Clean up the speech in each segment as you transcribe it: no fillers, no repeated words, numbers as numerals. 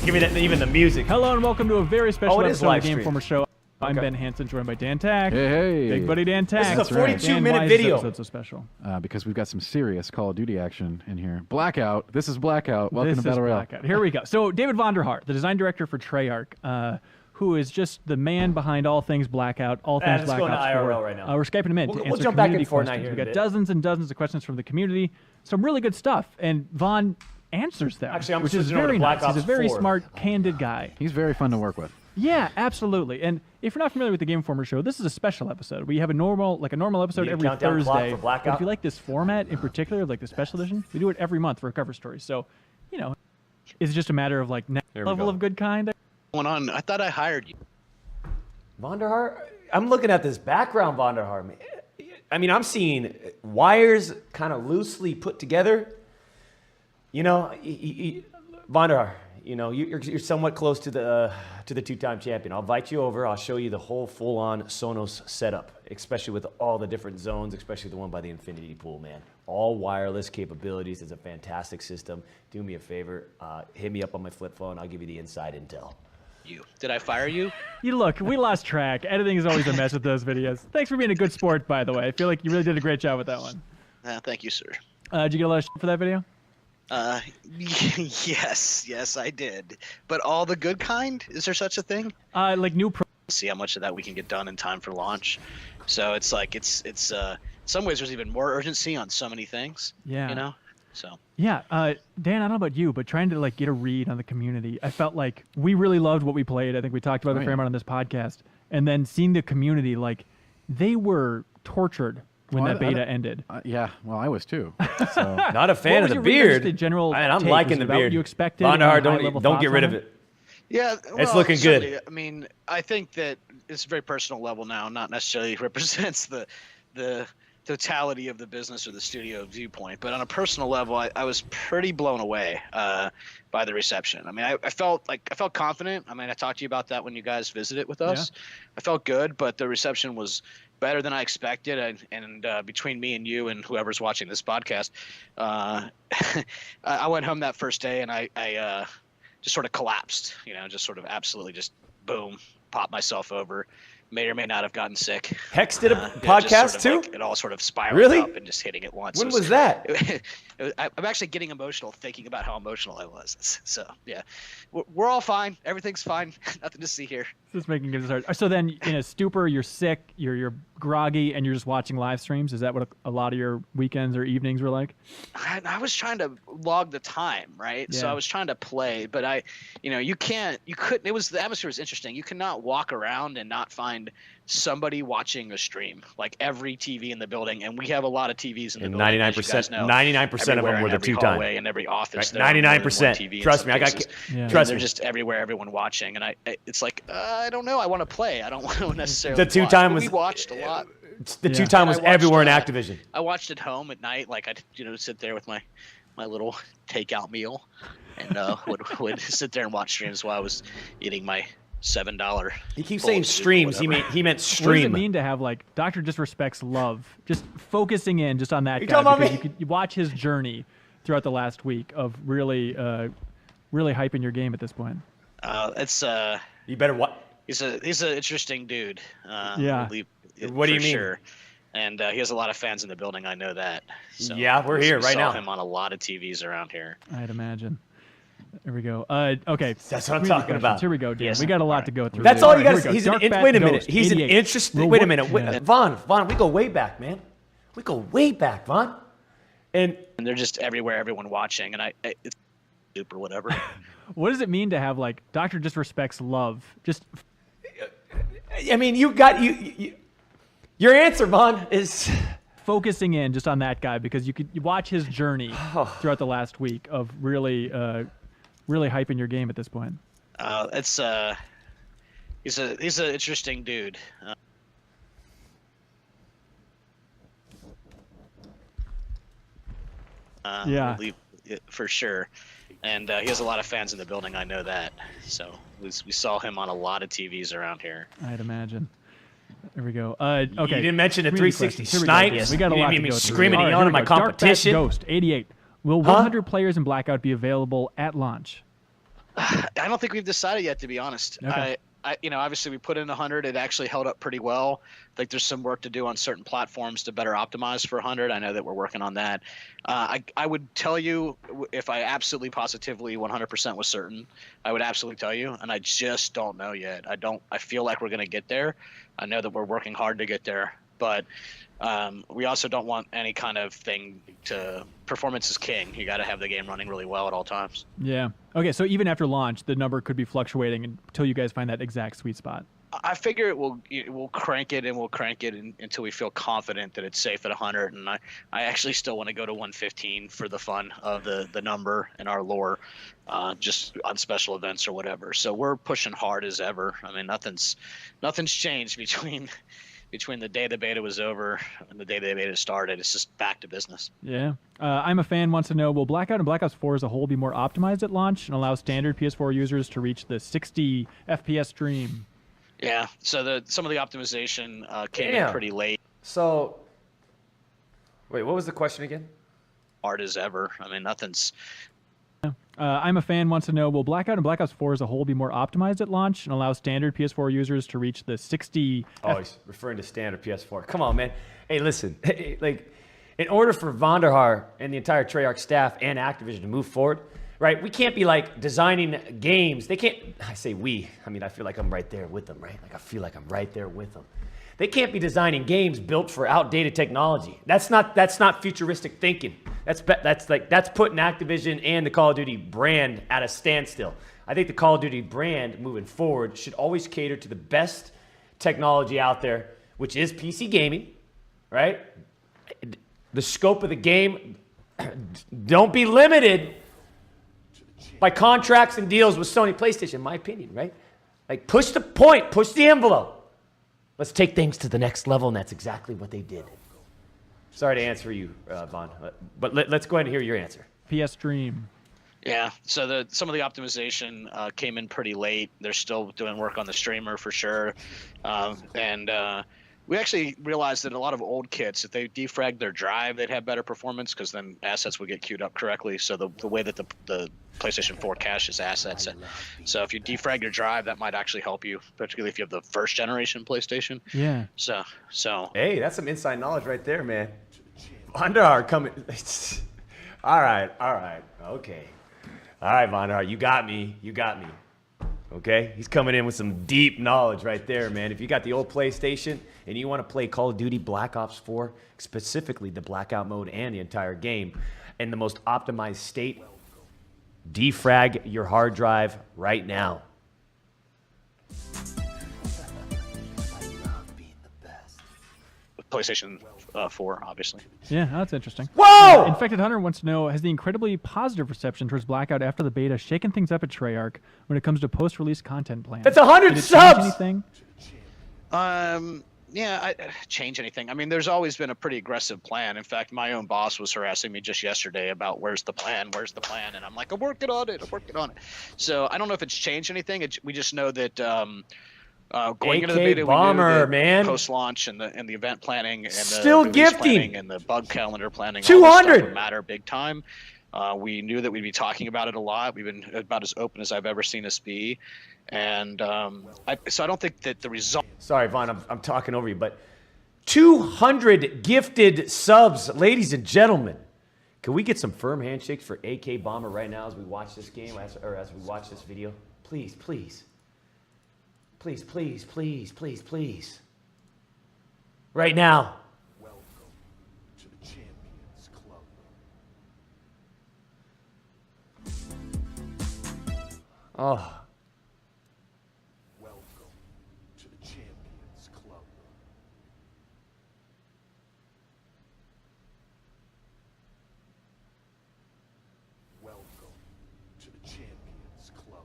Give me that, even the music. Hello and welcome to a very special episode of the Game stream. Informer Show. I'm Ben Hansen, joined by Dan Tack. Hey. Big buddy Dan Tack. This is a 42-minute why video. Is this episode so special? Because we've got some serious Call of Duty action in here. Blackout. This is Blackout. Welcome This to Battle is Royale. Blackout. Here we go. So David Vonderhaar, the design director for Treyarch, who is just the man behind all things Blackout, all things let's Black go into Ops IRL 4. right now. We're Skyping him in to We'll answer jump back community in Fortnite questions. here We've in a got bit. dozens and dozens of questions from the community. Some really good stuff. And Vaughn answers them, Actually, I'm which is switching over to very Black nice. He's a Ops very 4. smart, candid guy. He's very fun to work with. Yeah, absolutely. And if you're not familiar with the Game Informer Show, this is a special episode. We have a normal episode Need a every countdown clock Thursday. for Blackout? But if you like this format in particular, like the special edition, we do it every month for a cover story. So, you know, it's just a matter of like next There we level go. of good kind. Going on? I thought I hired you. Vonderhaar? I'm looking at this background, Vonderhaar. I mean, I'm seeing wires kind of loosely put together. You know, Vonderhaar, you know, you're somewhat close to the two-time champion. I'll invite you over. I'll show you the whole full-on Sonos setup, especially with all the different zones, especially the one by the infinity pool, man. All wireless capabilities. It's a fantastic system. Do me a favor. Hit me up on my flip phone. I'll give you the inside intel. Did I fire you? You look, we lost track. Editing is always a mess with those videos. Thanks for being a good sport, by the way. I feel like you really did a great job with that one. Thank you, sir. Did you get a lot of shit for that video? Yes, I did. But all the good kind? Is there such a thing? Like new See how much of that we can get done in time for launch. So it's like it's in some ways there's even more urgency on so many things. Yeah. You know? So Yeah, Dan, I don't know about you, but trying to like get a read on the community, I felt like we really loved what we played. I think we talked about it a fair amount on this podcast. And then seeing the community, like they were tortured when that beta ended. Yeah, well, I was too. So. Not a fan of the beard. General I'm take? liking Was the it about what beard. you expected? Vonderhaar, Any high-level don't thoughts get rid on of it. yeah, It's looking good. certainly. I mean, I think that it's a very personal level now, not necessarily represents the totality of the business or the studio viewpoint, but on a personal level, I was pretty blown away by the reception. I mean, I felt confident. I mean, I talked to you about that when you guys visited with us. Yeah. I felt good, but the reception was better than I expected. And between me and you and whoever's watching this podcast, I went home that first day and I just sort of collapsed, you know, just sort of absolutely just boom, popped myself over. May or may not have gotten sick. Hex did a podcast too? Like, it all sort of spiraled up and just hitting it once. When was that? I'm actually getting emotional thinking about how emotional I was. So, yeah. We're all fine. Everything's fine. Nothing to see here. Just making it hard. So then in a stupor, you're sick, you're groggy, and you're just watching live streams? Is that what a lot of your weekends or evenings were like? I was trying to log the time, right? Yeah. So I was trying to play, but the atmosphere was interesting. You cannot walk around and not find somebody watching a stream, like every TV in the building, and we have a lot of TVs in the building. 99% of them were the two-time. In every office, right. 99%. Trust me, I got. Trust me, they're just everywhere, everyone watching, and it's like I don't know. I want to play. I don't want to necessarily. The two-time we watched a lot. The two-time was everywhere in Activision. I watched at home at night, like I'd sit there with my little takeout meal, and would sit there and watch streams while I was eating my $7. He keeps saying streams. He meant stream. What does it mean to have like DrDisrespect's love? Just focusing in just on that guy because you watch his journey throughout the last week of really hyping your game at this point. It's you better what? He's an interesting dude. Yeah. What do you mean? Sure. And he has a lot of fans in the building. I know that. So yeah, we're here right now. We saw him on a lot of TVs around here. I'd imagine. There we go. Okay. That's what I'm talking about. Here we go, Dan. Yes. We got a lot to go through. That's all you got to say. Wait a minute. He's an interesting. Wait a minute. Yeah. Vaughn, we go way back, man. We go way back, Vaughn. And they're just everywhere, everyone watching, and it's super whatever. What does it mean to have like DrDisrespect's love? Just. I mean, you got you. Your answer, Vaughn, is focusing in just on that guy because you watch his journey throughout the last week of really hyping your game at this point. He's an interesting dude. Yeah, for sure. And he has a lot of fans in the building. I know that. So we saw him on a lot of TVs around here. I'd imagine. There we go. Okay. You didn't mention the 360 snipes. We got a lot to go through. Screaming at my competition. Ghost 88. Will 100 players in Blackout be available at launch? I I don't think we've decided yet, to be honest. Okay. Obviously we put in 100. It actually held up pretty well. I think there's some work to do on certain platforms to better optimize for 100. I know that we're working on that. I would tell you if I absolutely positively 100% was certain, I would absolutely tell you, and I just don't know yet. I feel like we're going to get there. I know that we're working hard to get there, but we also don't want any kind of thing to performance is king. You got to have the game running really well at all times. Yeah. Okay, so even after launch, the number could be fluctuating until you guys find that exact sweet spot. I figure we'll crank it until we feel confident that it's safe at 100. And I actually still want to go to 115 for the fun of the number and our lore, just on special events or whatever. So we're pushing hard as ever. I mean, nothing's changed between the day the beta was over and the day the beta started. It's just back to business. Yeah. I'm a fan wants to know, will Blackout and Black Ops 4 as a whole be more optimized at launch and allow standard PS4 users to reach the 60 FPS stream? Yeah. So some of the optimization came in pretty late. So, wait, what was the question again? Hard as ever. I mean, nothing's. I'm a fan wants to know, will Blackout and Black Ops 4 as a whole be more optimized at launch and allow standard PS4 users to reach the 60 Oh, he's referring to standard PS4. Come on, man. Hey, listen. Like, in order for Vonderhaar and the entire Treyarch staff and Activision to move forward, right, we can't be, like, designing games. They can't, I say we. I mean, I feel like I'm right there with them, right? Like, I feel like I'm right there with them. They can't be designing games built for outdated technology. That's not futuristic thinking. That's putting Activision and the Call of Duty brand at a standstill. I think the Call of Duty brand moving forward should always cater to the best technology out there, which is PC gaming, right? The scope of the game, don't be limited by contracts and deals with Sony PlayStation, in my opinion, right? Like, push the point, push the envelope. Let's take things to the next level, and that's exactly what they did. Sorry to answer you, Vaughn, but let's go ahead and hear your answer. PS stream. Yeah, so some of the optimization came in pretty late. They're still doing work on the streamer for sure, and we actually realized that a lot of old kits, if they defragged their drive, they'd have better performance because then assets would get queued up correctly. So the way that the PlayStation 4 caches assets, so if you defrag your drive, that might actually help you, particularly if you have the first generation PlayStation. Yeah. So. Hey, that's some inside knowledge right there, man. Vonderhaar coming. All right, okay. All right, Vonderhaar, you got me. Okay, he's coming in with some deep knowledge right there, man. If you got the old PlayStation and you want to play Call of Duty Black Ops 4, specifically the Blackout mode and the entire game, in the most optimized state, defrag your hard drive right now. PlayStation 4, obviously. Yeah, that's interesting. Whoa! Infected Hunter wants to know, has the incredibly positive reception towards Blackout after the beta shaken things up at Treyarch when it comes to post-release content plans? That's 100 Did it subs! change anything? Yeah, I change anything. I mean, there's always been a pretty aggressive plan. In fact, my own boss was harassing me just yesterday about where's the plan, and I'm like, I'm working on it. So I don't know if it's changed anything. We just know that going into the beta, Bomber, we knew man. post-launch and the event planning and Still the release gifting. planning and the bug calendar planning, 200 all this stuff would matter big time. We knew that we'd be talking about it a lot. We've been about as open as I've ever seen us be. And so I don't think that the result. Sorry, Vaughn, I'm talking over you, but 200 gifted subs, ladies and gentlemen. Can we get some firm handshakes for AK Bomber right now as we watch this game, or as we watch this video? Please, please. Please, please, please, please, please. Right now. Welcome to the Champions Club. Oh. Welcome to the Champions Club. Welcome to the Champions Club.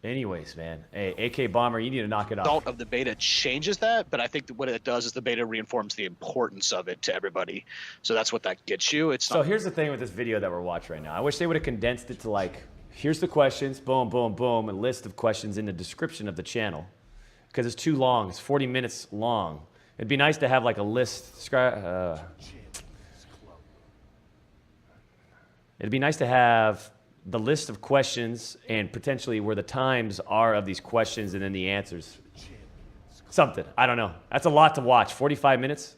Anyways, man. Hey, AK Bomber, you need to knock it off. Result of the beta changes that, but I think that what it does is the beta reinforms the importance of it to everybody. So that's what that gets you. It's So not. here's the thing with this video that we're watching right now. I wish they would have condensed it to, like, here's the questions, boom, boom, boom, a list of questions in the description of the channel. Because it's too long. It's 40 minutes long. It'd be nice to have, like, a list. It'd be nice to have the list of questions and potentially where the times are of these questions and then the answers. Something. I don't know. That's a lot to watch. 45 minutes.